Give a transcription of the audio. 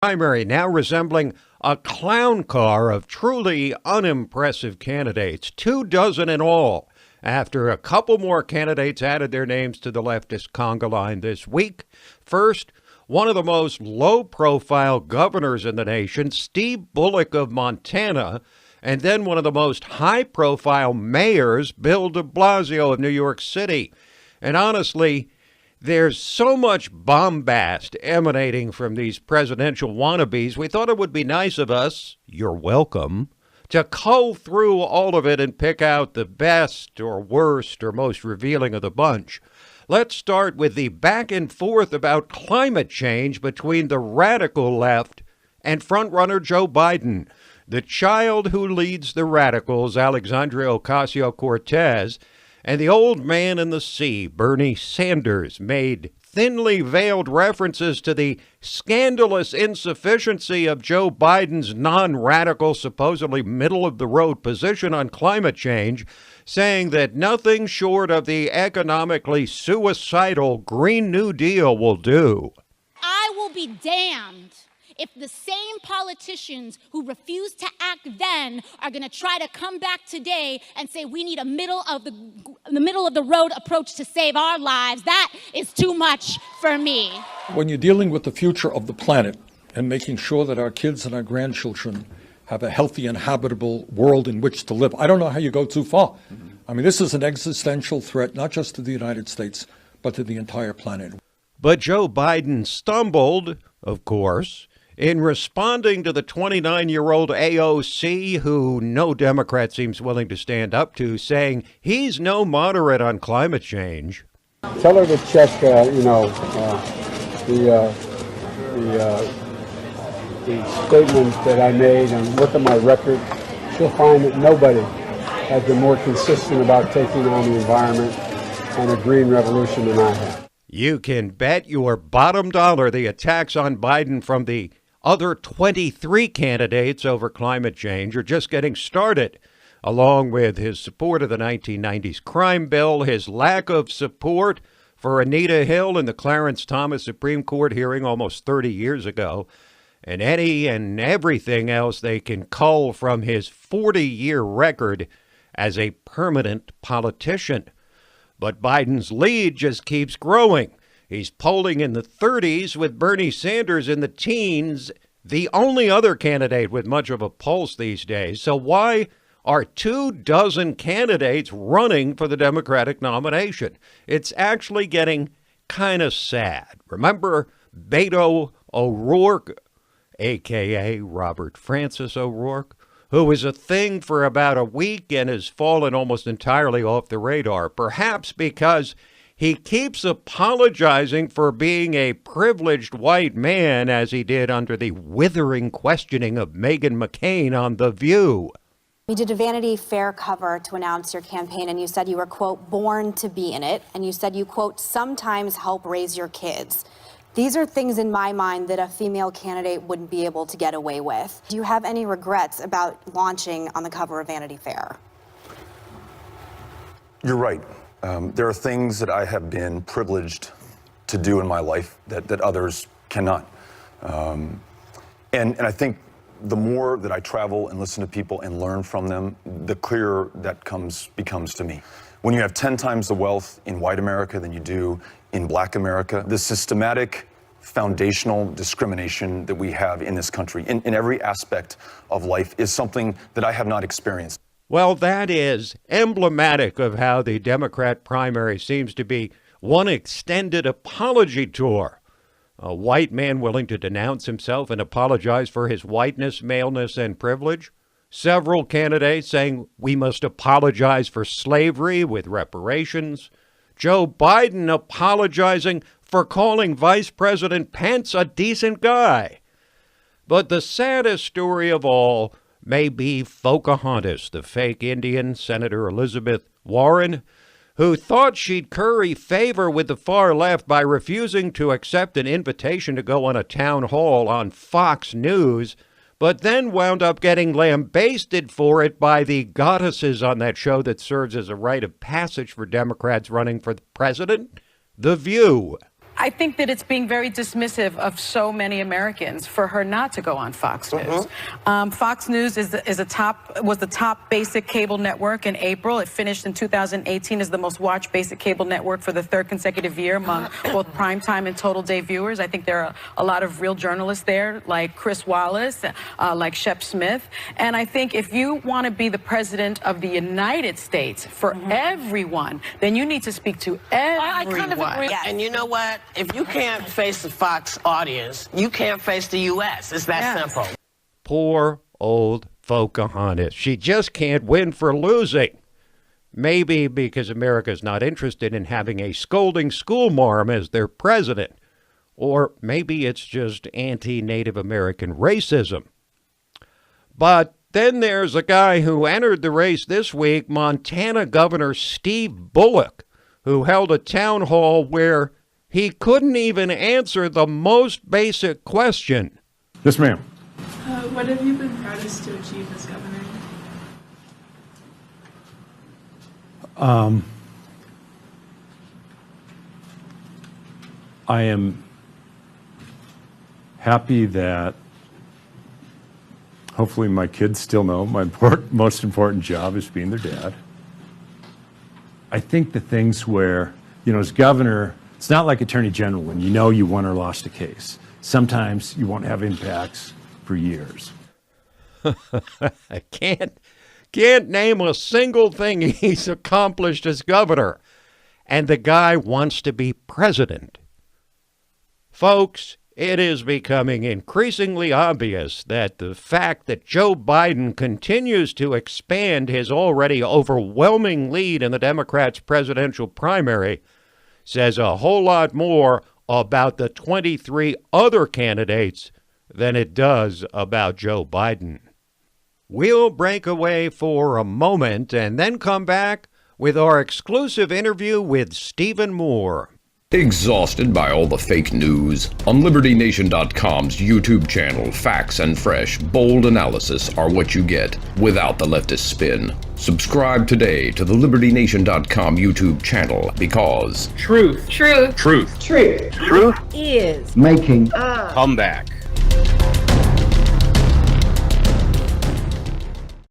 Primary now resembling a clown car of truly unimpressive candidates, 24 in all, after a couple more candidates added their names to the leftist conga line this week. First, one of the most low-profile governors in the nation, Steve Bullock of Montana, and then one of the most high-profile mayors, Bill de Blasio of New York City. And honestly, there's so much bombast emanating from these presidential wannabes, we thought it would be nice of us, you're welcome, to cull through all of it and pick out the best or worst or most revealing of the bunch. Let's start with the back and forth about climate change between the radical left and frontrunner Joe Biden. The child who leads the radicals, Alexandria Ocasio-Cortez, and the old man in the sea, Bernie Sanders, made thinly veiled references to the scandalous insufficiency of Joe Biden's non-radical, supposedly middle-of-the-road position on climate change, saying that nothing short of the economically suicidal Green New Deal will do. I will be damned if the same politicians who refused to act then are going to try to come back today and say we need a middle of the road approach to save our lives. That is too much for me. When you're dealing with the future of the planet and making sure that our kids and our grandchildren have a healthy and habitable world in which to live, I don't know how you go too far. I mean, this is an existential threat, not just to the United States, but to the entire planet. But Joe Biden stumbled, of course, in responding to the 29-year-old AOC, who no Democrat seems willing to stand up to, saying he's no moderate on climate change. Tell her to check, the statements that I made and look at my record. She'll find that nobody has been more consistent about taking on the environment and a green revolution than I have. You can bet your bottom dollar the attacks on Biden from the other 23 candidates over climate change are just getting started, along with his support of the 1990s crime bill, his lack of support for Anita Hill in the Clarence Thomas Supreme Court hearing almost 30 years ago, and any and everything else they can cull from his 40-year record as a permanent politician. But Biden's lead just keeps growing. He's polling in the 30s with Bernie Sanders in the teens, the only other candidate with much of a pulse these days. So why are 24 candidates running for the Democratic nomination? It's actually getting kind of sad. Remember Beto O'Rourke, a.k.a. Robert Francis O'Rourke, who was a thing for about a week and has fallen almost entirely off the radar, perhaps because he keeps apologizing for being a privileged white man, as he did under the withering questioning of Meghan McCain on The View. You did a Vanity Fair cover to announce your campaign, and you said you were, quote, born to be in it. And you said you, quote, sometimes help raise your kids. These are things in my mind that a female candidate wouldn't be able to get away with. Do you have any regrets about launching on the cover of Vanity Fair? You're right. There are things that I have been privileged to do in my life that others cannot. And I think the more that I travel and listen to people and learn from them, the clearer that becomes to me. When you have 10 times the wealth in white America than you do in black America, the systematic foundational discrimination that we have in this country in every aspect of life is something that I have not experienced. Well, that is emblematic of how the Democrat primary seems to be one extended apology tour. A white man willing to denounce himself and apologize for his whiteness, maleness, and privilege. Several candidates saying we must apologize for slavery with reparations. Joe Biden apologizing for calling Vice President Pence a decent guy. But the saddest story of all may be Pocahontas, the fake Indian, Senator Elizabeth Warren, who thought she'd curry favor with the far left by refusing to accept an invitation to go on a town hall on Fox News, but then wound up getting lambasted for it by the goddesses on that show that serves as a rite of passage for Democrats running for president, The View. I think that it's being very dismissive of so many Americans for her not to go on Fox News. Fox News was the top basic cable network in April. It finished in 2018 as the most watched basic cable network for the third consecutive year among both primetime and total day viewers. I think there are a lot of real journalists there, like Chris Wallace, like Shep Smith. And I think if you want to be the president of the United States for everyone, then you need to speak to everyone. I kind of agree. Yes. And you know what? If you can't face the Fox audience, you can't face the U.S. It's that simple. Poor old Pocahontas. She just can't win for losing. Maybe because America's not interested in having a scolding schoolmarm as their president. Or maybe it's just anti-Native American racism. But then there's a guy who entered the race this week, Montana Governor Steve Bullock, who held a town hall where he couldn't even answer the most basic question. Yes, ma'am. What have you been proudest to achieve as governor? I am happy that hopefully my kids still know my most important job is being their dad. I think the things where, as governor, it's not like attorney general when you know you won or lost a case. Sometimes you won't have impacts for years. I can't name a single thing he's accomplished as governor. And the guy wants to be president. Folks, it is becoming increasingly obvious that the fact that Joe Biden continues to expand his already overwhelming lead in the Democrats' presidential primary says a whole lot more about the 23 other candidates than it does about Joe Biden. We'll break away for a moment and then come back with our exclusive interview with Stephen Moore. Exhausted by all the fake news? On LibertyNation.com's YouTube channel, facts and fresh, bold analysis are what you get without the leftist spin. Subscribe today to the LibertyNation.com YouTube channel because Truth is making a comeback.